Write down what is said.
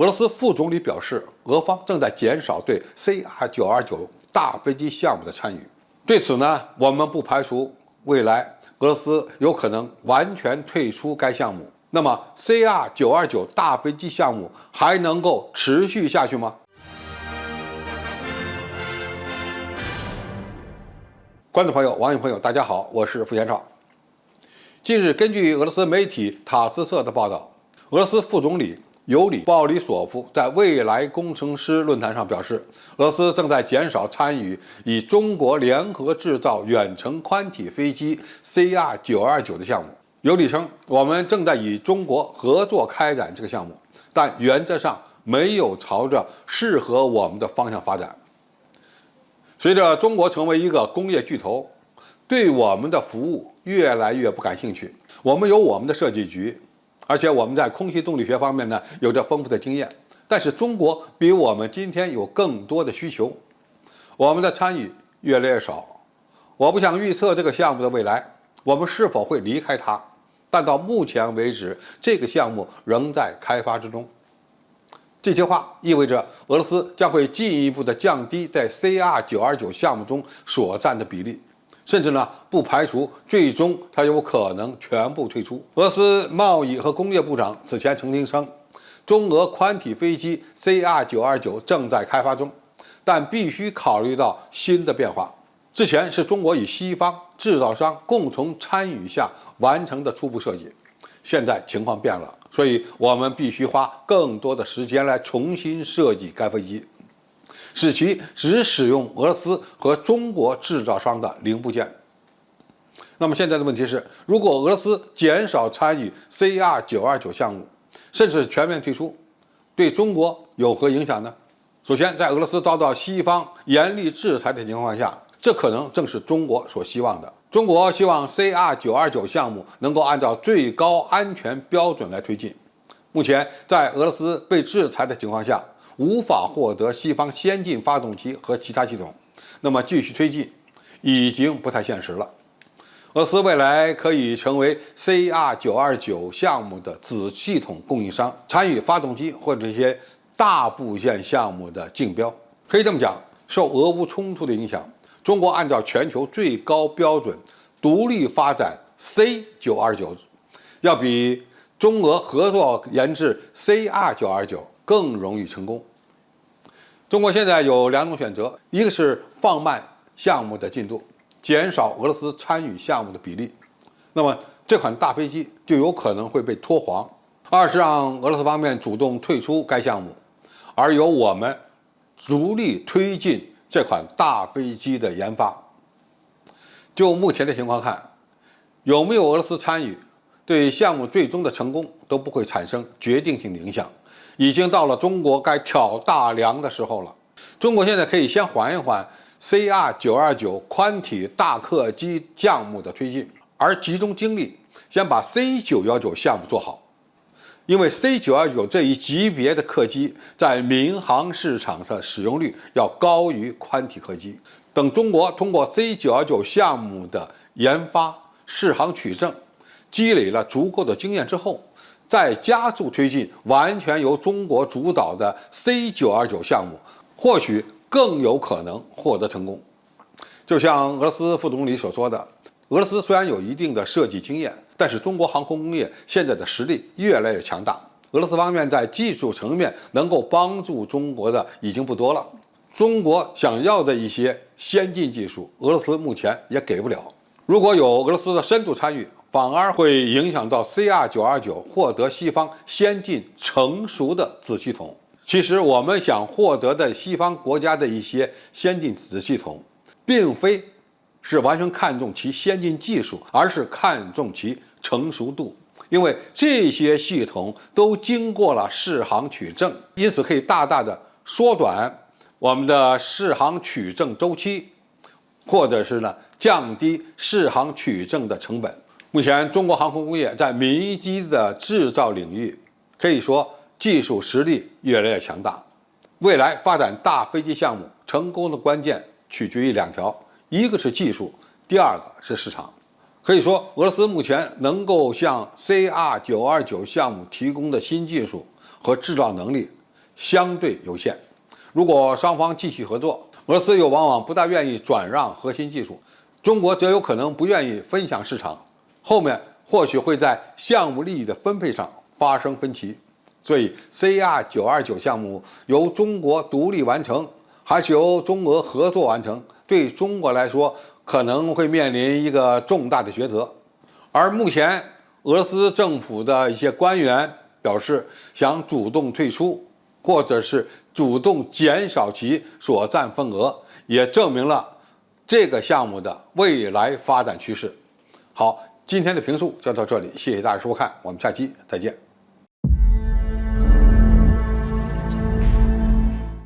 俄罗斯副总理表示，俄方正在减少对 CR-929大飞机项目的参与。对此呢，我们不排除未来俄罗斯有可能完全退出该项目。那么 CR-929大飞机项目还能够持续下去吗？观众朋友、网友朋友，大家好，我是付前少。近日，根据俄罗斯媒体塔斯社的报道，俄罗斯副总理尤里·鲍里索夫在未来工程师论坛上表示，俄罗斯正在减少参与以中国联合制造远程宽体飞机 CR-929的项目。尤里称，我们正在与中国合作开展这个项目，但原则上没有朝着适合我们的方向发展。随着中国成为一个工业巨头，对我们的服务越来越不感兴趣。我们有我们的设计局，而且我们在空气动力学方面呢有着丰富的经验。但是中国比我们今天有更多的需求，我们的参与越来越少。我不想预测这个项目的未来，我们是否会离开它。但到目前为止，这个项目仍在开发之中。这些话意味着俄罗斯将会进一步的降低在 CR-929项目中所占的比例，甚至呢不排除最终它有可能全部退出。俄罗斯贸易和工业部长此前曾经称，中俄宽体飞机 CR-929正在开发中，但必须考虑到新的变化。之前是中国与西方制造商共同参与下完成的初步设计，现在情况变了，所以我们必须花更多的时间来重新设计该飞机，使其只使用俄罗斯和中国制造商的零部件。那么现在的问题是，如果俄罗斯减少参与 CR-929项目，甚至全面退出，对中国有何影响呢？首先，在俄罗斯遭到西方严厉制裁的情况下，这可能正是中国所希望的。中国希望 CR-929项目能够按照最高安全标准来推进。目前，在俄罗斯被制裁的情况下，无法获得西方先进发动机和其他系统，那么继续推进已经不太现实了。俄罗斯未来可以成为 CR-929项目的子系统供应商，参与发动机或者一些大部件项目的竞标。可以这么讲，受俄乌冲突的影响，中国按照全球最高标准独立发展 C929， 要比中俄合作研制 CR929 更容易成功。中国现在有两种选择，一个是放慢项目的进度，减少俄罗斯参与项目的比例，那么这款大飞机就有可能会被拖黄；二是让俄罗斯方面主动退出该项目，而由我们逐力推进这款大飞机的研发。就目前的情况看，有没有俄罗斯参与，对项目最终的成功都不会产生决定性的影响。已经到了中国该挑大梁的时候了。中国现在可以先缓一缓 CR-929宽体大客机项目的推进，而集中精力先把 C919项目做好。因为 C919这一级别的客机在民航市场上使用率要高于宽体客机。等中国通过 C919项目的研发、试航取证，积累了足够的经验之后，再加速推进完全由中国主导的 C929项目，或许更有可能获得成功。就像俄罗斯副总理所说的，俄罗斯虽然有一定的设计经验，但是中国航空工业现在的实力越来越强大，俄罗斯方面在技术层面能够帮助中国的已经不多了。中国想要的一些先进技术，俄罗斯目前也给不了。如果有俄罗斯的深度参与，反而会影响到 CR-929获得西方先进成熟的子系统。其实我们想获得的西方国家的一些先进子系统，并非是完全看重其先进技术，而是看重其成熟度。因为这些系统都经过了试航取证，因此可以大大的缩短我们的试航取证周期，或者是呢降低试航取证的成本。目前中国航空工业在民机的制造领域，可以说技术实力越来越强大。未来发展大飞机项目成功的关键取决于两条，一个是技术，第二个是市场。可以说，俄罗斯目前能够向 CR929项目提供的新技术和制造能力，相对有限。如果双方继续合作，俄罗斯又往往不大愿意转让核心技术，中国则有可能不愿意分享市场，后面或许会在项目利益的分配上发生分歧。所以 CR929项目由中国独立完成，还是由中俄合作完成，对中国来说可能会面临一个重大的抉择。而目前俄罗斯政府的一些官员表示想主动退出，或者是主动减少其所占份额，也证明了这个项目的未来发展趋势。好，今天的评述就到这里，谢谢大家收看，我们下期再见。